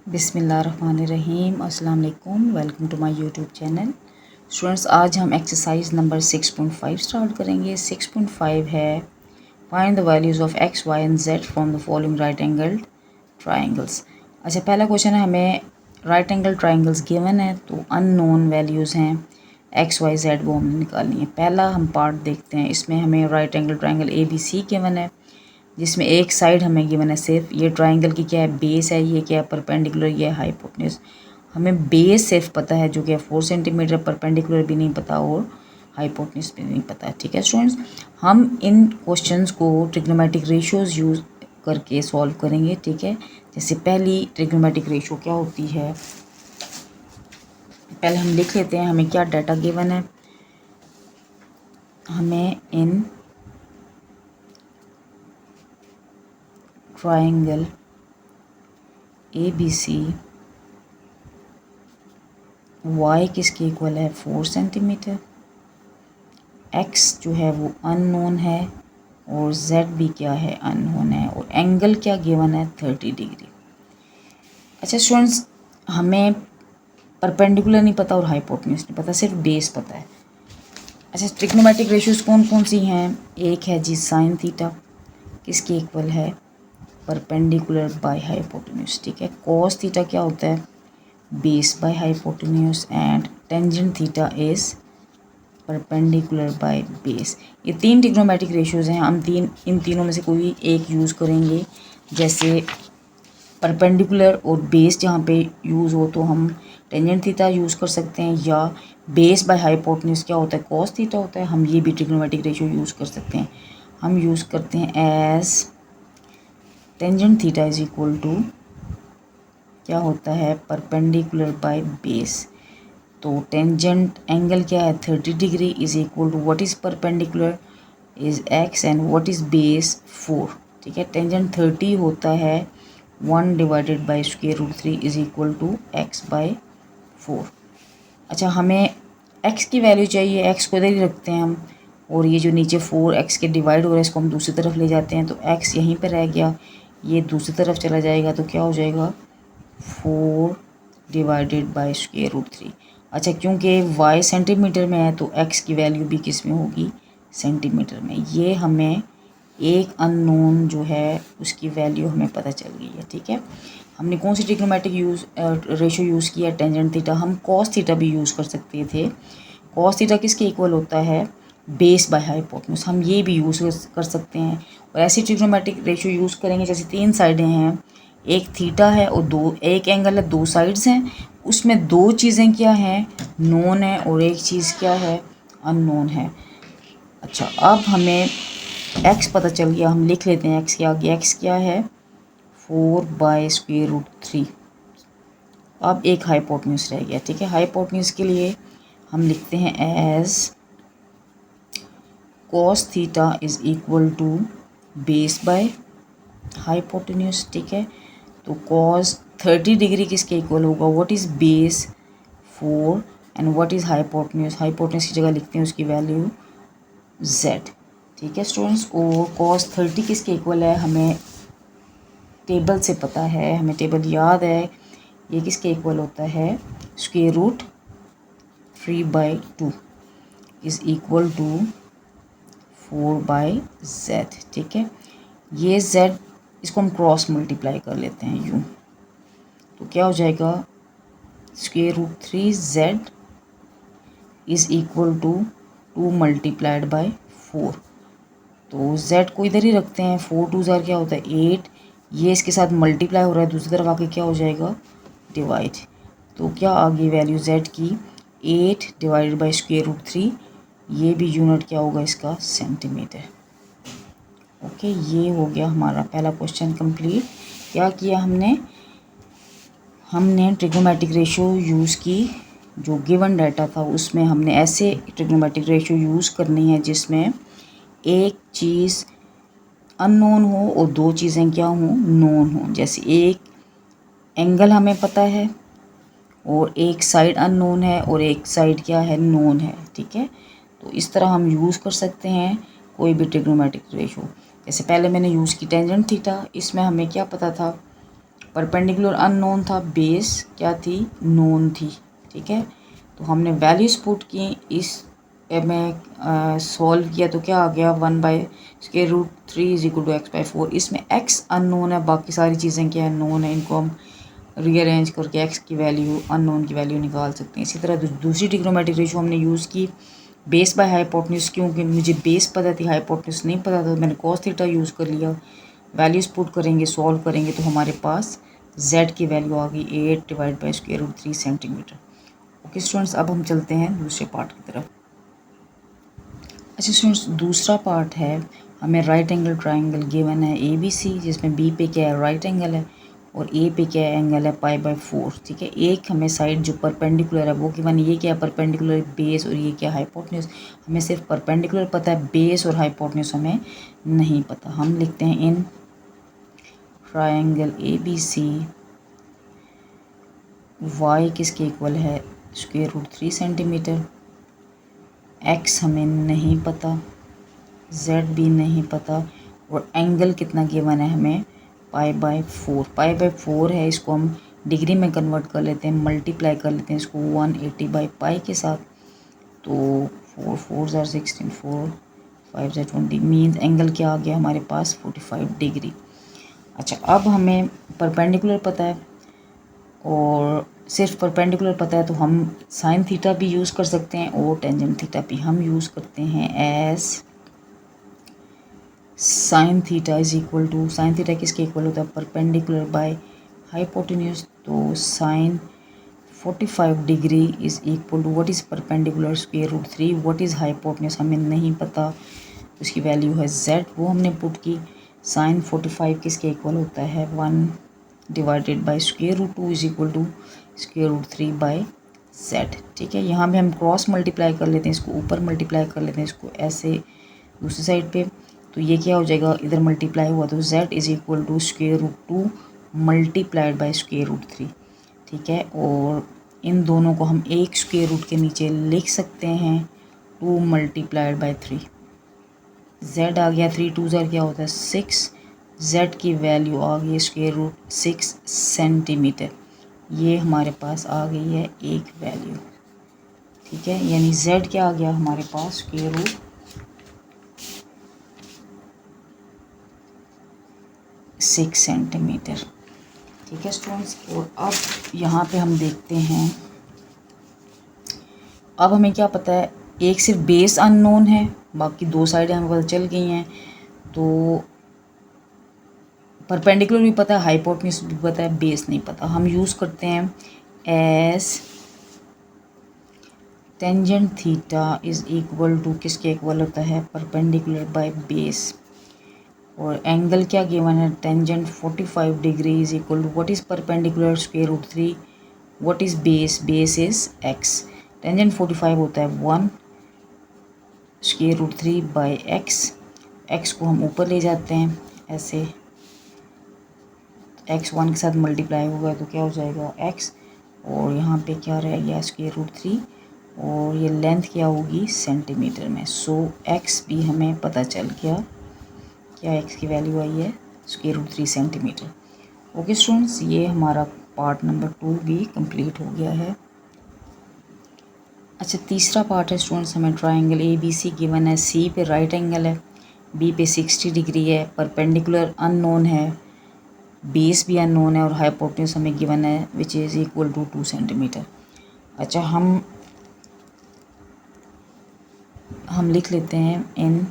बिस्मिल्लाहिर्रहमानिर्रहीम। अस्सलाम वालेकुम। Welcome to my YouTube channel. Students, आज हम एक्सरसाइज नंबर 6.5 स्टार्ट करेंगे। 6.5 है find the values of x y and z from the following right angled triangles. अच्छा, पहला क्वेश्चन है, हमें राइट एंगल ट्राइंगल्स गिवन है तो अननोन वैल्यूज़ हैं एक्स वाई जेड, वो हमने निकालनी है। पहला हम पार्ट देखते हैं। इसमें हमें right angle triangle A B C given है, जिसमें एक साइड हमें गिवन है सिर्फ। ये ट्राइंगल की क्या है, बेस है। ये क्या है, परपेंडिकुलर। ये है हाइपोटेन्यूज। हमें बेस सिर्फ पता है जो कि 4 सेंटीमीटर, परपेंडिकुलर भी नहीं पता और हाइपोटेन्यूज भी नहीं पता। ठीक है स्टूडेंट्स, हम इन क्वेश्चंस को ट्रिग्नोमेट्रिक रेशियोज यूज करके सॉल्व करेंगे। ठीक है, जैसे पहली ट्रिग्नोमेट्रिक रेशियो क्या होती है, पहले हम लिख लेते हैं हमें क्या डाटा गिवन है। हमें in triangle A B C y किसके इक्वल है, 4 सेंटीमीटर। x जो है वो अननोन है और z भी क्या है, अननोन है। और एंगल क्या गिवन है, 30 डिग्री। अच्छा स्टूडेंट्स, हमें परपेंडिकुलर नहीं पता और हाइपोटेन्यूज नहीं पता, सिर्फ बेस पता है। अच्छा, ट्रिग्नोमेट्रिक रेशियोज कौन कौन सी हैं, एक है जी साइन थीटा, किसके इक्वल है, परपेंडिकुलर बाय हाइपोटेन्यूज। ठीक है, कॉस थीटा क्या होता है, base by hypotenuse. And tangent theta is perpendicular by base. ये तीन ट्रिग्नोमेट्रिक रेशियोज हैं। हम इन तीनों में से कोई एक यूज़ करेंगे। जैसे परपेंडिकुलर और बेस जहाँ पे यूज़ हो तो हम टेंजेंट थीटा यूज़ कर सकते हैं, या बेस बाय हाइपोटेन्यूज क्या होता है, कॉस थीटा होता है। हम ये भी ट्रिग्नोमेट्रिक रेशियो यूज़ कर सकते हैं। हम यूज़ करते हैं as tangent theta is equal to क्या होता है, परपेंडिकुलर बाय बेस। तो टेंजेंट एंगल क्या है, 30 degree is equal to what is perpendicular is x and what is base 4। ठीक है, टेंजेंट 30 होता है 1 divided by √3 is equal to x by 4। अच्छा, हमें x की वैल्यू चाहिए, x को इधर ही रखते हैं हम, और ये जो नीचे 4x के डिवाइड हो रहा है इसको हम दूसरी तरफ ले जाते हैं, तो x यहीं पर रह गया, ये दूसरी तरफ चला जाएगा, तो क्या हो जाएगा 4 डिवाइडेड बाई √3। अच्छा, क्योंकि y सेंटीमीटर में है तो x की वैल्यू भी किस में होगी, सेंटीमीटर में। ये हमें एक अननोन जो है उसकी वैल्यू हमें पता चल गई है। ठीक है, हमने कौन सी ट्रिग्नोमेट्रिक रेशियो यूज़ किया, टेंजेंट थीटा। हम कॉस थीटा भी यूज़ कर सकते थे। कॉस थीटा किसके इक्वल होता है, बेस बाय हाइपोटेन्यूज। हम ये भी यूज़ कर सकते हैं। और ऐसी ट्रिग्नोमेट्रिक रेशियो यूज़ करेंगे जैसे तीन साइडें हैं, एक थीटा है और एक एंगल है, दो साइड्स हैं, उसमें दो चीज़ें क्या हैं, नोन है, और एक चीज़ क्या है, अननोन है। अच्छा, अब हमें x पता चल गया, हम लिख लेते हैं x के आगे। x क्या है, 4/√3। अब एक हाइपोटेन्यूज रह गया। ठीक है, हाइपोटेन्यूज के लिए हम लिखते हैं as cos theta is equal to base by hypotenuse. ठीक है, तो cos 30 डिग्री किसके इक्वल होगा, what is base 4 and what is hypotenuse. Hypotenuse की जगह लिखते हैं उसकी वैल्यू z। ठीक है स्टूडेंट्स, और cos 30 किसके इक्वल है, हमें टेबल से पता है, हमें टेबल याद है। ये किसके इक्वल होता है, √3/2 इज़ इक्वल टू 4/z। ठीक है, ये z इसको हम क्रॉस मल्टीप्लाई कर लेते हैं यूँ, तो क्या हो जाएगा, √3z is equal to 2 multiplied by 4। तो z को इधर ही रखते हैं, 4 2 ज़ार क्या होता है 8, ये इसके साथ मल्टीप्लाई हो रहा है, दूसरी तरफ आके क्या हो जाएगा, डिवाइड। तो क्या आ गई वैल्यू z की, 8 डिवाइडेड बाई √3। ये भी यूनिट क्या होगा इसका, सेंटीमीटर। ओके, ये हो गया हमारा पहला क्वेश्चन कंप्लीट। क्या किया हमने ट्रिग्नोमेट्रिक रेशियो यूज़ की। जो गिवन डाटा था उसमें हमने ऐसे ट्रिग्नोमेट्रिक रेशियो यूज़ करनी है जिसमें एक चीज़ अननोन हो और दो चीज़ें क्या हों, नोन हों। जैसे एक एंगल हमें पता है और एक साइड अननोन है और एक साइड क्या है, नोन है। ठीक है, तो इस तरह हम यूज़ कर सकते हैं कोई भी ट्रिग्नोमेट्रिक रेशियो। जैसे पहले मैंने यूज़ की टेंजेंट थीटा, इसमें हमें क्या पता था, परपेंडिकुलर अननोन था, बेस क्या थी, नोन थी। ठीक है, तो हमने वैल्यूज पुट की, इस में सॉल्व किया तो क्या आ गया, 1/√3 = x/4। इसमें x अननोन है, बाकी सारी चीज़ें क्या है, नोन है। इनको हम रीअरेंज करके x की वैल्यू, अननोन की वैल्यू निकाल सकते हैं। इसी तरह दूसरी ट्रिग्नोमेट्रिक रेशियो हमने यूज़ की बेस बाय हाइपोटेन्यूज, क्योंकि मुझे बेस पता थी, हाइपोटेन्यूज नहीं पता था, तो मैंने cos थीटा यूज़ कर लिया। वैल्यूज पुट करेंगे, सॉल्व करेंगे तो हमारे पास z की वैल्यू आ गई 8/√3 सेंटीमीटर। ओके स्टूडेंट्स, अब हम चलते हैं दूसरे पार्ट की तरफ। अच्छा स्टूडेंट्स, दूसरा पार्ट है, हमें राइट एंगल ट्राइंगल गिवन है ABC, जिसमें B पे क्या है, राइट एंगल है, और A पे क्या एंगल है, π/4। ठीक है, एक हमें साइड जो परपेंडिकुलर है वो गिवन, ये क्या है, परपेंडिकुलर बेस, और ये क्या, हाइपोटेन्यूज। हमें सिर्फ परपेंडिकुलर पता है, बेस और हाइपोटेन्यूज हमें नहीं पता। हम लिखते हैं इन ट्राइंगल ABC y किसके इक्वल है, √3 सेंटीमीटर। x हमें नहीं पता, z भी नहीं पता, और एंगल कितना गिवन है हमें, π/4। π/4 है, इसको हम डिग्री में कन्वर्ट कर लेते हैं, मल्टीप्लाई कर लेते हैं इसको 180/π के साथ। तो 4 4 16, 4 5 20, मीन्स एंगल क्या आ गया हमारे पास, 45 डिग्री। अच्छा, अब हमें परपेंडिकुलर पता है, और सिर्फ परपेंडिकुलर पता है तो हम साइन थीटा भी यूज़ कर सकते हैं, और टेंजेंट थीटा भी हम यूज़ करते हैं as sine theta = sine theta किसके इक्वल होता है, परपेंडिकुलर बाय हाइपोटेन्यूज। तो sine 45 degree is equal to what is perpendicular, √3। What is hypotenuse हमें नहीं पता, उसकी वैल्यू है z, वो हमने पुट की। साइन 45 किसके इक्वल होता है, 1/√2 इज इक्वल टू √3/z। ठीक है, यहाँ पे हम क्रॉस मल्टीप्लाई कर लेते हैं, इसको ऊपर मल्टीप्लाई कर लेते हैं, इसको ऐसे दूसरी साइड पे, तो ये क्या हो जाएगा, इधर मल्टीप्लाई हुआ तो z = √2 मल्टीप्लाइड बाय √3। ठीक है, और इन दोनों को हम एक स्क्वायर रूट के नीचे लिख सकते हैं, 2 मल्टीप्लाइड बाय 3। z आ गया, 3 2 क्या होता है 6, z की वैल्यू आ गई √6 सेंटीमीटर। ये हमारे पास आ गई है एक वैल्यू। ठीक है, यानी z क्या आ गया हमारे पास, √6 सेंटीमीटर। ठीक है स्टूडेंट्स, और अब यहाँ पे हम देखते हैं, अब हमें क्या पता है, एक सिर्फ बेस अननोन है, बाकी दो साइडें हमें पता चल गई हैं। तो परपेंडिकुलर भी पता है, हाइपोटेन्यूज भी पता है, बेस नहीं पता। हम यूज़ करते हैं एज टेंजेंट थीटा = किसके इक्वल होता है, परपेंडिकुलर बाय बेस, और एंगल क्या गिवन है, tangent 45 degree is equal to what is perpendicular, √3। What is base, base is x। Tangent 45 होता है 1 √3/x। x को हम ऊपर ले जाते हैं ऐसे, x 1 के साथ मल्टीप्लाई होगा तो क्या हो जाएगा x, और यहाँ पे क्या रह गया, √3, और ये लेंथ क्या होगी सेंटीमीटर में। सो x भी हमें पता चल गया, क्या x की वैल्यू आई है, √3 सेंटीमीटर। ओके स्टूडेंट्स, ये हमारा पार्ट नंबर 2 भी कंप्लीट हो गया है। अच्छा, तीसरा पार्ट है स्टूडेंट्स, हमें ट्राइंगल ABC गिवन है, C पे राइट एंगल है, B पे 60 डिग्री है, परपेंडिकुलर अननोन है, बेस भी अननोन है, और हाइपोटेन्यूज हमें गिवन है which is equal to 2 centimetre. अच्छा, हम लिख लेते हैं इन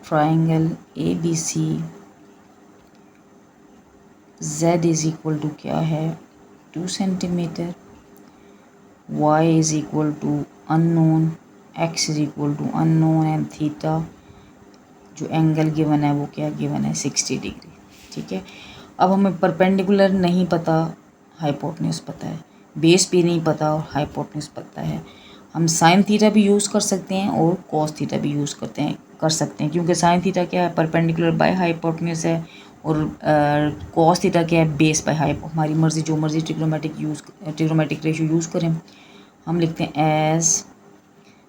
ट्राइंगल ABC z = क्या है, 2 centimetre, y = unknown, x = unknown, and theta जो एंगल गिवन है वो क्या गिवन है, 60 डिग्री। ठीक है, अब हमें परपेंडिकुलर नहीं पता, हाइपोटेन्यूज पता है, बेस भी नहीं पता और हाइपोटेन्यूज पता है। हम साइन थीटा भी यूज़ कर सकते हैं और कॉस थीटा भी यूज़ कर सकते हैं, क्योंकि साइन थीटा क्या है, परपेंडिकुलर बाय हाइपोटेन्यूज है, और कॉस थीटा क्या है, बेस बाय हाइपो। हमारी मर्ज़ी, जो मर्ज़ी ट्रिग्नोमेट्रिक रेशियो यूज़ करें। हम लिखते हैं एज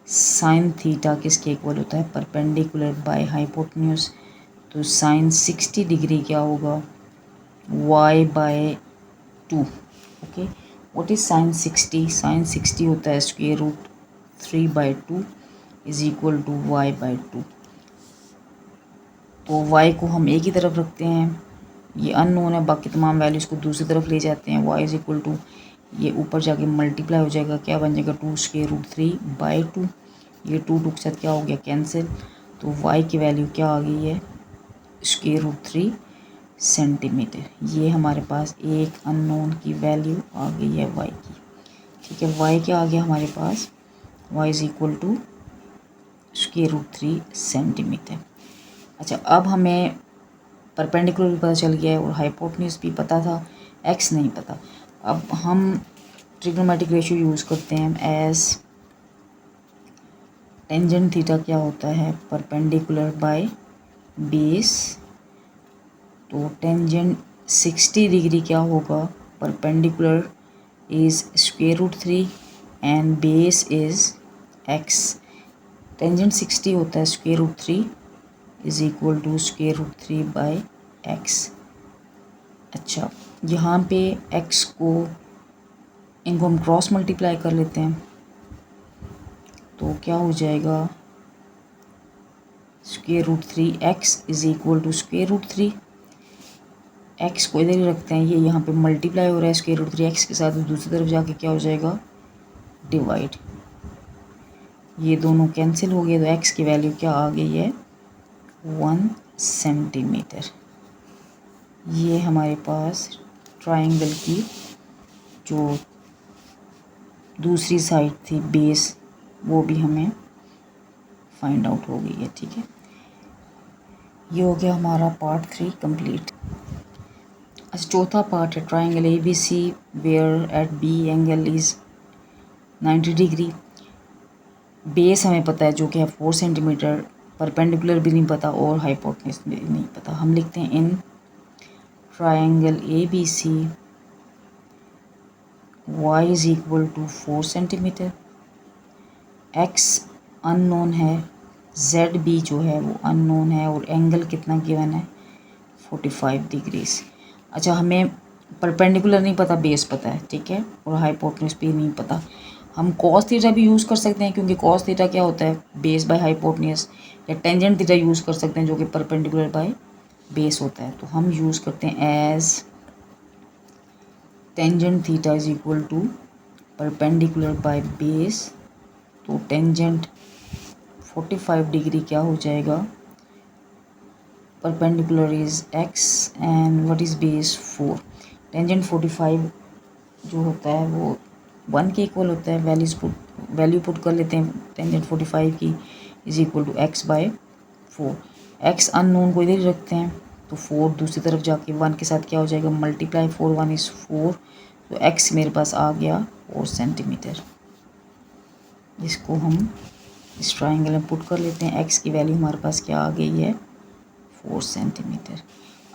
साइन थीटा किसके इक्वल होता है, परपेंडिकुलर बाय हाइपोटेन्यूज। तो साइन 60 डिग्री क्या होगा, y by 2। Okay, what is sine 60? Sine 60 होता है square root 3/2 is equal to y by 2। तो y को हम एक ही तरफ रखते हैं, ये अननोन है, बाकी तमाम वैल्यूज़ को दूसरी तरफ ले जाते हैं। y इज इक्वल टू, ये ऊपर जाके मल्टीप्लाई हो जाएगा, क्या बन जाएगा 2 स्क्वायर रूट 3/2। ये 2 के साथ क्या हो गया कैंसिल, तो y की वैल्यू क्या आ गई है स्क्वायर रूट 3 सेंटीमीटर। ये हमारे पास एक अननोन की वैल्यू आ गई है y की। ठीक है, y क्या आ गया हमारे पास, y is equal to square root 3 centimetre. अच्छा, अब हमें परपेंडिकुलर भी पता चल गया है और हाइपोटेन्यूज भी पता था, x नहीं पता। अब हम ट्रिग्नोमेट्रिक रेशियो यूज़ करते हैं एज टेंजेंट थीटा क्या होता है परपेंडिकुलर बाय बेस। तो टेंजेंट 60 डिग्री क्या होगा, perpendicular is square root 3 and base is x। Tangent 60 होता है square root 3 is equal to square root 3 by x। अच्छा, यहाँ पे x को, इनको हम क्रॉस मल्टीप्लाई कर लेते हैं, तो क्या हो जाएगा square root 3x is equal to square root 3। x को इधर ही रखते हैं, ये यहाँ पे मल्टीप्लाई हो रहा है स्क्वायर रूट 3x के साथ, दूसरी तरफ जाके क्या हो जाएगा डिवाइड। ये दोनों कैंसिल हो गए, तो x की वैल्यू क्या आ गई है 1 सेंटीमीटर। ये हमारे पास ट्राइंगल की जो दूसरी साइड थी बेस, वो भी हमें फाइंड आउट हो गई है। ठीक है, ये हो गया हमारा पार्ट 3 कंप्लीट। अच्छा, चौथा पार्ट है triangle ABC where at B angle is 90 degree. Base हमें पता है जो कि है 4 सेंटीमीटर, परपेंडिकुलर भी नहीं पता और हाइपोटेन्यूज भी नहीं पता। हम लिखते हैं in triangle ABC y is equal to 4 centimetre, x unknown है, ZB जो है वो अननोन है और एंगल कितना गिवन है 45 डिग्रीज। अच्छा, हमें परपेंडिकुलर नहीं पता, बेस पता है, ठीक है, और हाइपोटेन्यूज भी नहीं पता। हम कॉस थीटा भी यूज़ कर सकते हैं क्योंकि कॉस थीटा क्या होता है बेस बाय हाइपोटेन्यूज, या टेंजेंट थीटा यूज़ कर सकते हैं जो कि परपेंडिकुलर बाय बेस होता है। तो हम यूज़ करते हैं as tangent theta is equal to perpendicular by base. तो टेंजेंट 45 डिग्री क्या हो जाएगा, perpendicular is x and what is base 4। Tangent 45 जो होता है वो 1 के इक्वल होता है, वैल्यू पुट कर लेते हैं टेंजेंट 45 की is equal to x by 4। x unknown को इधर ही रखते हैं, तो 4 दूसरी तरफ जाके 1 के साथ क्या हो जाएगा मल्टीप्लाई, 4 1 इज़ 4, तो x मेरे पास आ गया 4 सेंटीमीटर। इसको हम इस ट्राइंगल में पुट कर लेते हैं, x की वैल्यू हमारे पास क्या आ गई है 4 सेंटीमीटर।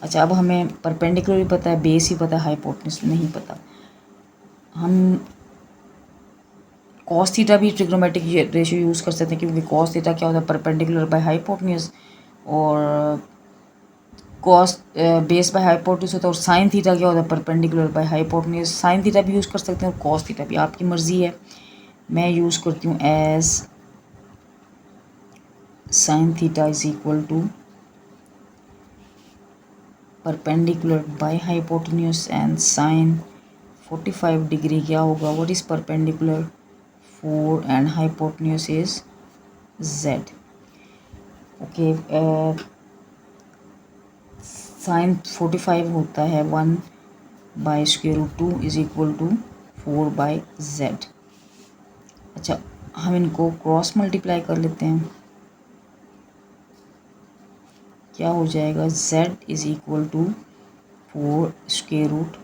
अच्छा, अब हमें परपेंडिकुलर भी पता है, बेस ही पता है, हाइपोटेन्यूज नहीं पता। हम कॉस थीटा भी ट्रिग्नोमेट्रिक रेशियो यूज़ कर सकते हैं क्योंकि कॉस थीटा क्या होता है परपेंडिकुलर बाय हाइपोटेन्यूज, और कॉस बेस बाय हाइपोटेन्यूज होता है, और साइन थीटा क्या होता है perpendicular by hypotenuse. Sine theta भी यूज़ कर सकते हैं और कॉस थीटा भी, आपकी मर्ज़ी है। मैं यूज़ करती हूँ as sine theta is equal to perpendicular by hypotenuse and sine 45 degree क्या होगा, what is perpendicular 4 and hypotenuse is z। Okay, sine 45 होता है 1 by square root 2 is equal to 4 by z। अच्छा, हम इनको क्रॉस मल्टीप्लाई कर लेते हैं, क्या हो जाएगा z is equal to 4 square root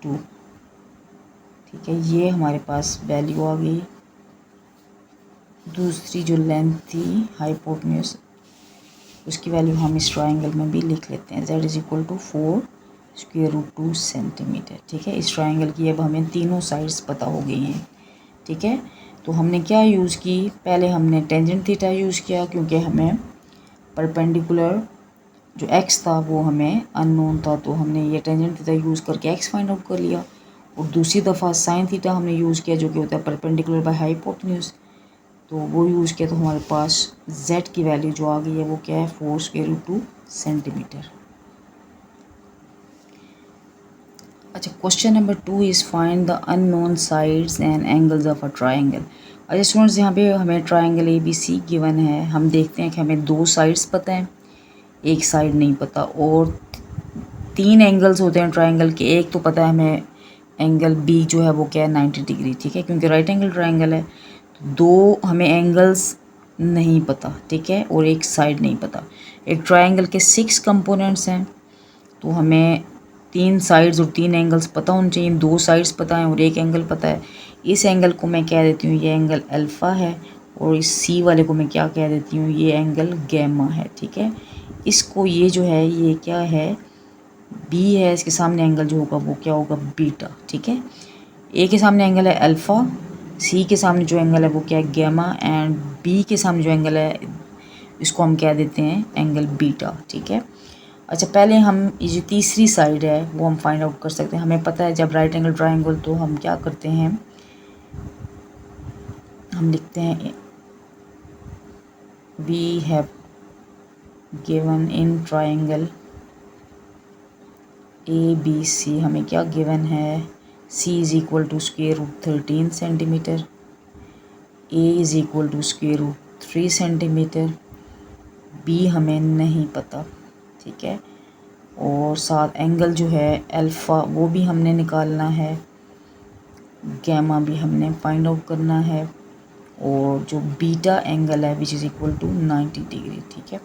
2। ठीक है, ये हमारे पास वैल्यू आ गई। दूसरी जो लेंथ थी हाइपोटेन्यूज, उसकी वैल्यू हम इस ट्राइंगल में भी लिख लेते हैं, z is equal to 4 square root 2 centimetre. ठीक है, इस ट्राइंगल की अब हमें तीनों साइड्स पता हो गई हैं। ठीक है, तो हमने क्या यूज़ की, पहले हमने टेंजेंट थीटा यूज़ किया क्योंकि हमें परपेंडिकुलर जो x था वो हमें अननोन था, तो हमने ये टेंजेंट थीटा यूज़ करके x फाइंड आउट कर लिया। और दूसरी दफ़ा साइन थीटा हमने यूज़ किया जो कि होता है परपेंडिकुलर बाय हाइपोटेन्यूज, तो वो यूज़ किया, तो हमारे पास z की वैल्यू जो आ गई है वो क्या है 4√2 सेंटीमीटर। अच्छा, question number 2 is find the unknown sides and angles of a triangle. अच्छा स्टूडेंट्स, यहाँ पे हमें ट्राइंगल ABC गिवन है। हम देखते हैं कि हमें 2 साइड्स पता है, एक साइड नहीं पता, और 3 एंगल्स होते हैं ट्राइंगल के। एक तो पता है हमें एंगल B जो है वो क्या है 90 डिग्री, ठीक है, क्योंकि राइट एंगल ट्राइंगल है। तो 2 हमें एंगल्स नहीं पता, ठीक है, और एक साइड नहीं पता। एक ट्राइंगल के 6 कंपोनेंट्स हैं, तो हमें 3 साइड्स और 3 एंगल्स पता होने चाहिए। 2 साइड्स पता है और एक एंगल पता है। इस एंगल को मैं कह देती हूँ ये एंगल अल्फ़ा है, और इस C वाले को मैं क्या कह देती हूँ, ये एंगल गैमा है, ठीक है। इसको ये जो है ये क्या है B है, इसके सामने एंगल जो होगा वो क्या होगा बीटा, ठीक है। A के सामने एंगल है अल्फ़ा, C के सामने जो एंगल है वो क्या है गैमा, एंड B के सामने जो एंगल है इसको हम कह देते हैं एंगल बीटा, ठीक है। अच्छा, पहले हम ये जो तीसरी साइड है वो हम फाइंड आउट कर सकते हैं। हमें पता है जब राइट एंगल ट्राइंगल तो हम क्या करते हैं, हम लिखते हैं we have given in triangle ABC, हमें क्या गिवन है, C is equal to √13 centimetre, A is equal to √3 centimetre, B हमें नहीं पता, ठीक है, और साथ एंगल जो है अल्फ़ा वो भी हमने निकालना है, गैमा भी हमने फाइंड आउट करना है, और जो बीटा एंगल है which is equal to 90 degree, ठीक है।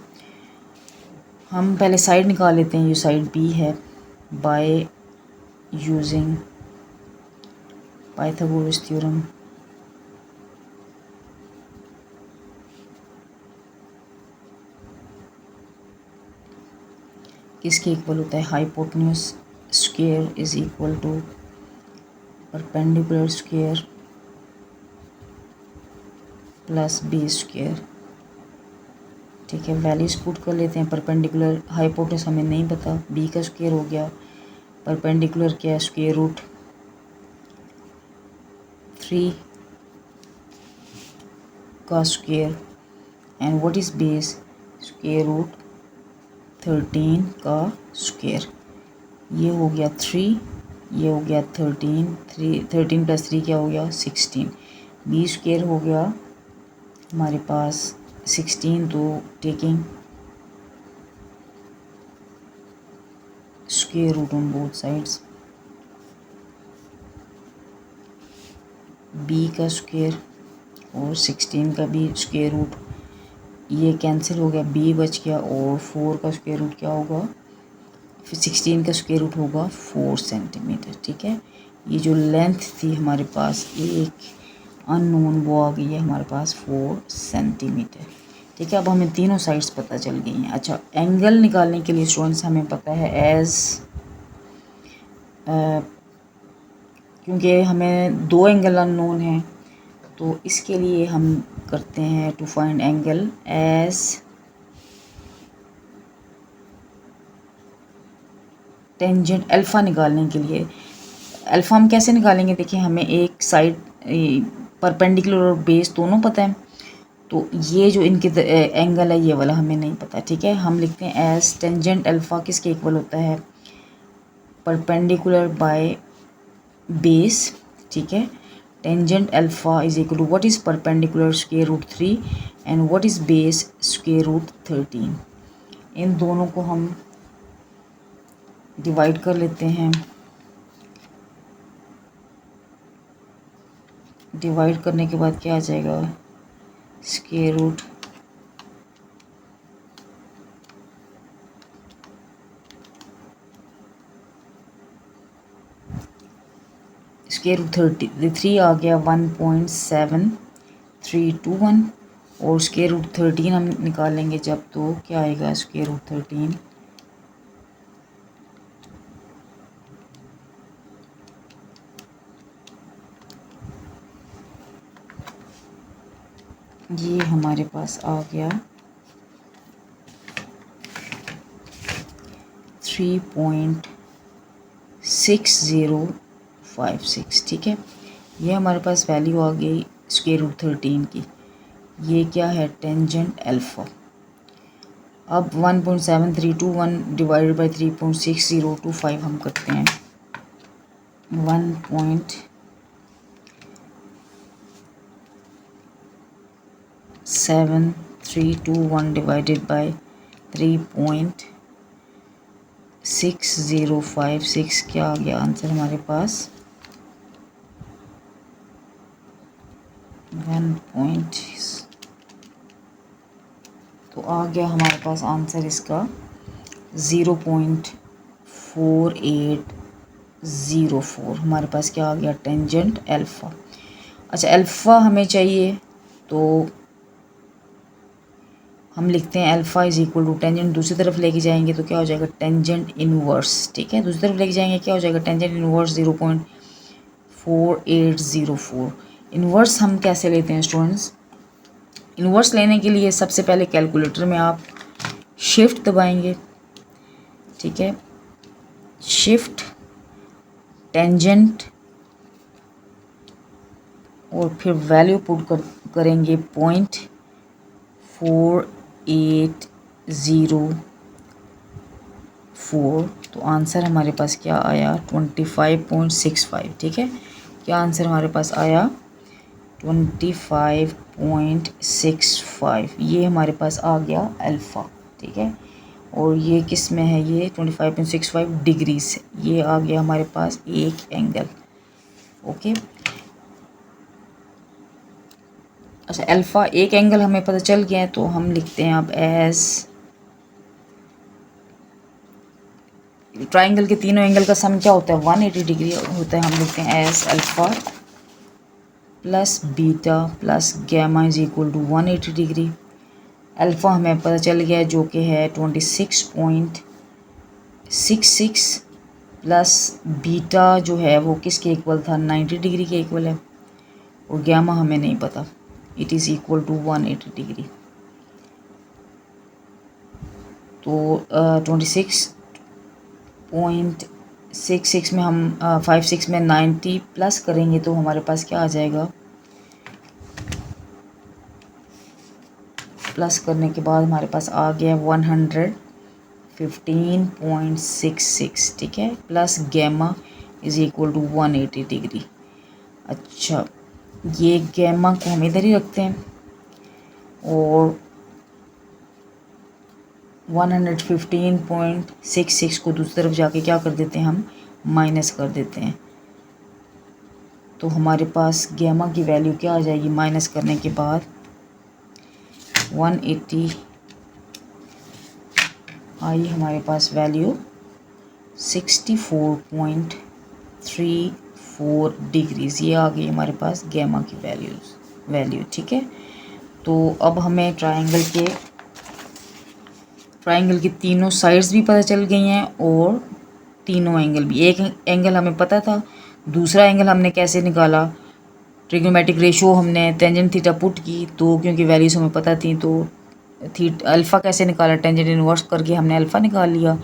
हम पहले साइड निकाल लेते हैं, ये साइड B है, बाय यूजिंग पाइथागोरस थ्योरम। किसके इक्वल होता है, hypotenuse square is equal to perpendicular square plus B square, ठीक है। वैल्यूज पुट कर लेते हैं। परपेंडिकुलर हाइपोटेन्यूज हमें नहीं पता, B का स्क्वायर हो गया, परपेंडिकुलर क्या है √3 का square, and what is base √13 का स्क्वायर। ये हो गया 3, ये हो गया 13, 13 + 3 क्या हो गया 16। B स्क्वायर हो गया हमारे पास 16, तो taking square root on both sides, B का स्क्वायर और 16 का भी स्क्वायर रूट, ये कैंसिल हो गया, B बच गया, और 4 का स्क्वायर रूट क्या होगा, फिर 16 का स्क्वायर रूट होगा 4 सेंटीमीटर, ठीक है। ये जो लेंथ थी हमारे पास एक अननोन वो आ गई है हमारे पास 4 सेंटीमीटर, ठीक है। अब हमें तीनों साइड्स पता चल गई हैं। अच्छा, एंगल निकालने के लिए स्टूडेंट्स हमें पता है क्योंकि हमें 2 एंगल अननोन हैं, तो इसके लिए हम करते हैं to find angle as tangent alpha. निकालने के लिए अल्फ़ा हम कैसे निकालेंगे, देखिए हमें एक साइड परपेंडिकुलर और बेस दोनों पता है, तो ये जो इनके एंगल है ये वाला हमें नहीं पता, ठीक है। हम लिखते हैं एज टेंजेंट अल्फ़ा किसके इक्वल होता है, परपेंडिकुलर बाय बेस, ठीक है। Tangent alpha is equal to what is perpendicular √3 and what is base √13। इन दोनों को हम डिवाइड कर लेते हैं। डिवाइड करने के बाद क्या आ जाएगा, स्क्वायर रूट √3 आ गया 1.7321, और √13 हम निकालेंगे जब, तो क्या आएगा √13 ये हमारे पास आ गया 3.6056, ठीक है। ये हमारे पास वैल्यू आ गई √13 की। ये क्या है, टेंजेंट अल्फ़ा। अब 1.7321 डिवाइडेड बाई 3.6025 हम करते हैं। 1.7321 डिवाइडेड बाई 3.6056, क्या आ गया आंसर हमारे पास, 1. तो आ गया हमारे पास आंसर इसका 0.4804। हमारे पास क्या आ गया, टेंजेंट अल्फ़ा। अच्छा, अल्फ़ा हमें चाहिए तो हम लिखते हैं alpha is equal to tangent, दूसरी तरफ लेके जाएंगे तो क्या हो जाएगा, टेंजेंट इनवर्स, ठीक है। दूसरी तरफ लेके जाएंगे क्या हो जाएगा, टेंजेंट इनवर्स 0.4804। इनवर्स हम कैसे लेते हैं स्टूडेंट्स, इनवर्स लेने के लिए सबसे पहले कैलकुलेटर में आप शिफ्ट दबाएंगे, ठीक है। शिफ्ट टेंजेंट और फिर वैल्यू पुट करेंगे 0.4804। तो आंसर हमारे पास क्या आया, 25.65, ठीक है। क्या आंसर हमारे पास आया, 25.65। ये हमारे पास आ गया अल्फ़ा, ठीक है। और ये किस में है, ये 25.65 डिग्रीज, ये आ गया हमारे पास एक एंगल, ओके। अच्छा, अल्फ़ा एक एंगल हमें पता चल गया है, तो हम लिखते हैं अब एज ट्राइंगल के तीनों एंगल का सम क्या होता है, 180 डिग्री होता है। हम लिखते हैं as alpha plus beta plus gamma is equal to 180 degree. Alpha हमें पता चल गया जो कि है 26.66 प्लस बीटा जो है वो किसके इक्वल था, 90 डिग्री के इक्वल है। और गैमा हमें नहीं पता, it is equal to 180 degree. तो 26.66 में हम 56 में 90 प्लस करेंगे तो हमारे पास क्या आ जाएगा, प्लस करने के बाद हमारे पास आ गया 115.66, ठीक है, plus gamma is equal to 180 degree. अच्छा, ये गैमा को हम इधर ही रखते हैं और 115.66 को दूसरी तरफ जाके क्या कर देते हैं, हम माइनस कर देते हैं। तो हमारे पास गैमा की वैल्यू क्या आ जाएगी, माइनस करने के बाद 180 आई हमारे पास वैल्यू 64.34 डिग्रीज, ये आ गई हमारे पास गैमा की वैल्यू, ठीक है। तो अब हमें ट्राइंगल की तीनों साइड्स भी पता चल गई हैं और तीनों एंगल भी। एक एंगल हमें पता था, दूसरा एंगल हमने कैसे निकाला, ट्रिग्नोमेट्रिक रेशो हमने टेंजेंट थीटा पुट की, तो क्योंकि वैल्यूज हमें पता थी तो अल्फ़ा कैसे निकाला, टेंजेंट इनवर्स करके हमने अल्फ़ा निकाल लिया।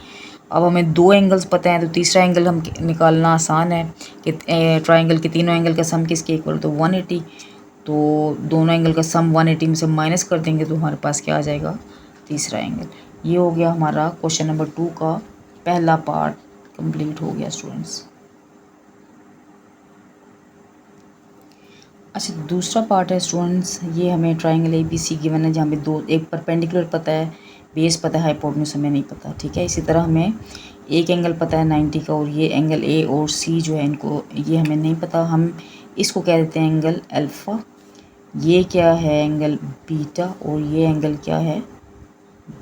अब हमें दो एंगल्स पता है तो तीसरा एंगल हम निकालना आसान है कि ट्राइंगल के तीनों एंगल का सम किसके इक्वल, तो 180। तो दोनों एंगल का सम 180 में से माइनस कर देंगे तो हमारे पास क्या आ जाएगा, तीसरा एंगल। ये हो गया हमारा क्वेश्चन नंबर 2 का पहला पार्ट कंप्लीट हो गया स्टूडेंट्स। अच्छा, दूसरा पार्ट है स्टूडेंट्स, ये हमें ट्राइंगल ABC गिवन है जहाँ पे दो, एक परपेंडिकुलर पता है, बेस पता है, हाइपोटेन्यूज हमें नहीं पता, ठीक है। इसी तरह हमें एक एंगल पता है 90 का और ये एंगल A और C जो है इनको ये हमें नहीं पता, हम इसको कह देते हैं एंगल अल्फ़ा। ये क्या है, एंगल बीटा, और ये एंगल क्या है,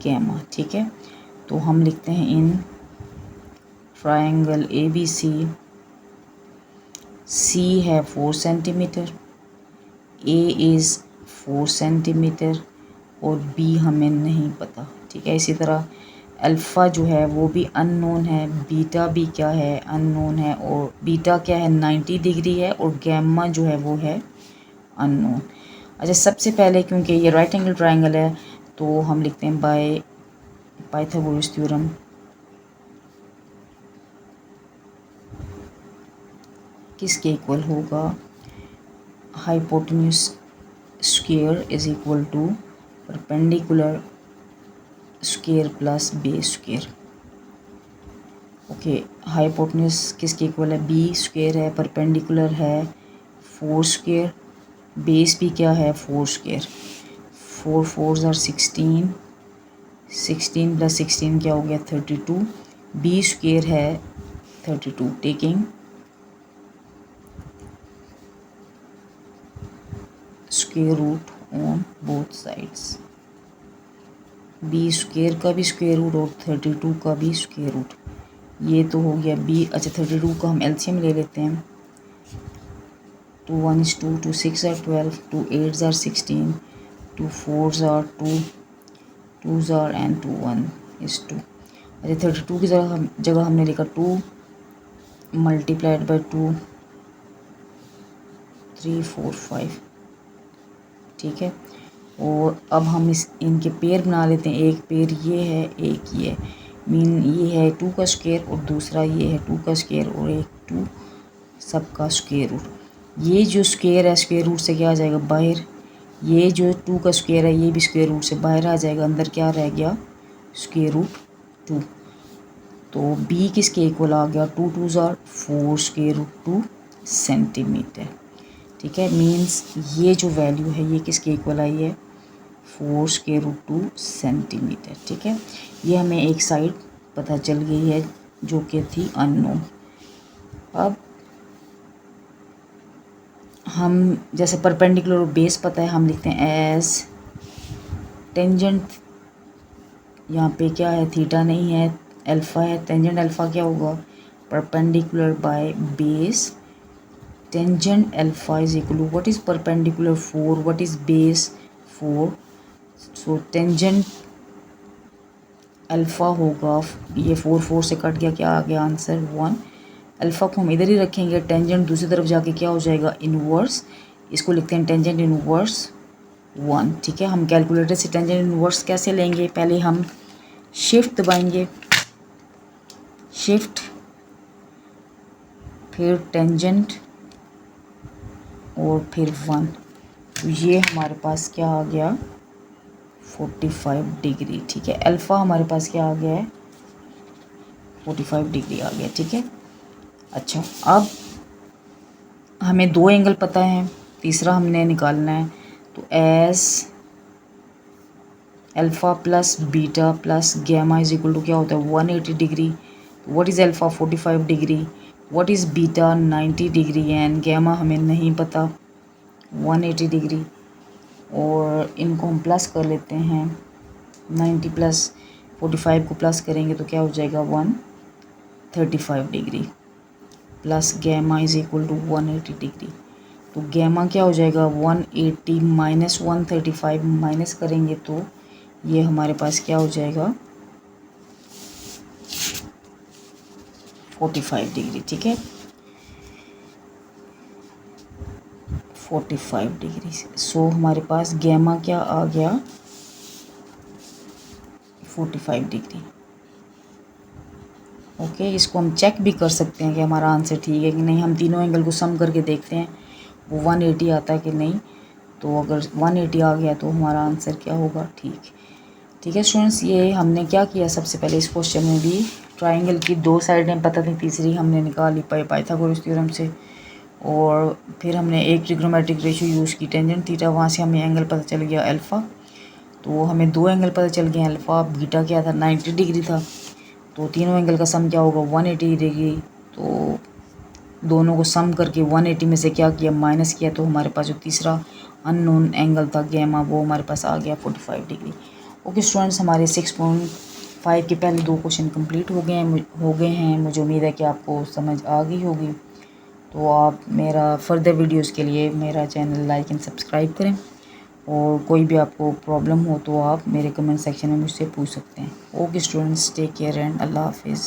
गैमा, ठीक है। तो हम लिखते हैं इन ट्राइंगल ABC C है 4 सेंटीमीटर, A इज़ 4 सेंटीमीटर और B हमें नहीं पता, ठीक है। इसी तरह अल्फ़ा जो है वो भी अननोन है, बीटा भी क्या है, अननोन है, और बीटा क्या है 90 डिग्री है, और गैमा जो है वो है अननोन। अच्छा, सबसे पहले क्योंकि ये राइट एंगल ट्राइंगल है तो हम लिखते हैं बाय पाइथागोरस थ्योरम किसके इक्वल होगा, hypotenuse square is equal to perpendicular square plus base square. Okay, hypotenuse किसके इक्वल है, बी स्क्वायर है, परपेंडिकुलर है 4 स्क्वायर, बेस भी क्या है 4 स्क्वायर। 4 4s आर 16, 16 प्लस 16 क्या हो गया 32, बी स्क्वायर है 32, taking square root on both sides. B square का भी स्क्वायर रूट और 32 का भी स्क्वायर रूट, ये तो हो गया बी। अच्छा 32 का हम एलसीएम ले लेते हैं, 2 1 is 2, 2 6 are 12, 2 8 are 16, 2 4 are 2, 2 are and 2 1 is 2। अच्छा 32 की जगह हमने लिखा 2 मल्टीप्लाइड बाई 2 3 4 5, ठीक है। और अब हम इनके पेयर बना लेते हैं, एक पेयर ये है एक ये है, मीन ये है 2 का स्क्वायर और दूसरा ये है 2 का स्क्वायर और एक 2 सबका स्क्वायर रूट। ये जो स्क्वायर है स्क्वायर रूट से क्या आ जाएगा बाहर, ये जो 2 का स्क्वायर है ये भी स्क्वायर रूट से बाहर आ जाएगा, अंदर क्या रह गया स्क्वायर रूट 2। तो बी किसके इक्वल आ गया, 2 2s are 4 square root 2 centimetre, ठीक है। मीन्स ये जो वैल्यू है ये किसके इक्वल आई है 4 स्क्वायर रूट 2 सेंटीमीटर, ठीक है। ये हमें एक साइड पता चल गई है जो कि थी अननोन। अब हम जैसे परपेंडिकुलर और बेस पता है, हम लिखते हैं एज टेंजेंट, यहाँ पे क्या है थीटा नहीं है अल्फ़ा है, टेंजेंट अल्फ़ा क्या होगा perpendicular by base, tangent alpha is equal to what is perpendicular 4, what is base 4, so tangent alpha होगा, ये 4 4 से कट गया, क्या आ गया आंसर 1। अल्फ़ा को हम इधर ही रखेंगे, टेंजेंट दूसरी तरफ जाके क्या हो जाएगा इनवर्स, इसको लिखते हैं टेंजेंट इनवर्स 1, ठीक है। हम कैलकुलेटर से टेंजेंट इनवर्स कैसे लेंगे, पहले हम शिफ्ट दबाएंगे, शिफ्ट फिर टेंजेंट और फिर 1, तो ये हमारे पास क्या आ गया 45 डिग्री, ठीक है। अल्फ़ा हमारे पास क्या आ गया है 45 डिग्री आ गया, ठीक है। अच्छा अब हमें 2 एंगल पता है, तीसरा हमने निकालना है, तो as alpha plus beta plus gamma is equal to क्या होता है 180 degree. What is alpha 45 degree, what is beta 90 degree and gamma हमें नहीं पता 180 डिग्री। और इनको हम प्लस कर लेते हैं, 90 प्लस 45 को प्लस करेंगे तो क्या हो जाएगा 135 degree plus gamma is equal to 180 degree. तो गैमा क्या हो जाएगा 180 माइनस 135 माइनस करेंगे तो ये हमारे पास क्या हो जाएगा 45 डिग्री, ठीक है 45 डिग्री। सो हमारे पास गैमा क्या आ गया 45 डिग्री। ओके, इसको हम चेक भी कर सकते हैं कि हमारा आंसर ठीक है कि नहीं, हम तीनों एंगल को सम करके देखते हैं वो 180 आता है कि नहीं। तो अगर 180 आ गया तो हमारा आंसर क्या होगा ठीक है स्टूडेंट्स। ये हमने क्या किया, सबसे पहले इस क्वेश्चन में भी ट्राइंगल की 2 साइडें पता थी, तीसरी हमने निकाली पाइथागोरस थ्योरम से, और फिर हमने एक ट्रिग्नोमेट्रिक रेशियो यूज़ की टेंजेंट थीटा, वहाँ से हमें एंगल पता चल गया अल्फ़ा। तो हमें 2 एंगल पता चल गए, अल्फ़ा बीटा क्या था 90 डिग्री था, तो तीनों एंगल का सम क्या होगा 180 डिग्री। तो दोनों को सम करके 180 में से क्या किया माइनस किया, तो हमारे पास जो तीसरा अननोन एंगल था गैमा वो हमारे पास आ गया 45 डिग्री। ओके स्टूडेंट्स, हमारे 6.5 के पहले 2 क्वेश्चन कंप्लीट हो गए हैं। मुझे उम्मीद है कि आपको समझ आ गई होगी। तो आप मेरा फर्दर वीडियोस के लिए मेरा चैनल लाइक एंड सब्सक्राइब करें, और कोई भी आपको प्रॉब्लम हो तो आप मेरे कमेंट सेक्शन में मुझसे पूछ सकते हैं। Okay students, take care and अल्लाह हाफिज़।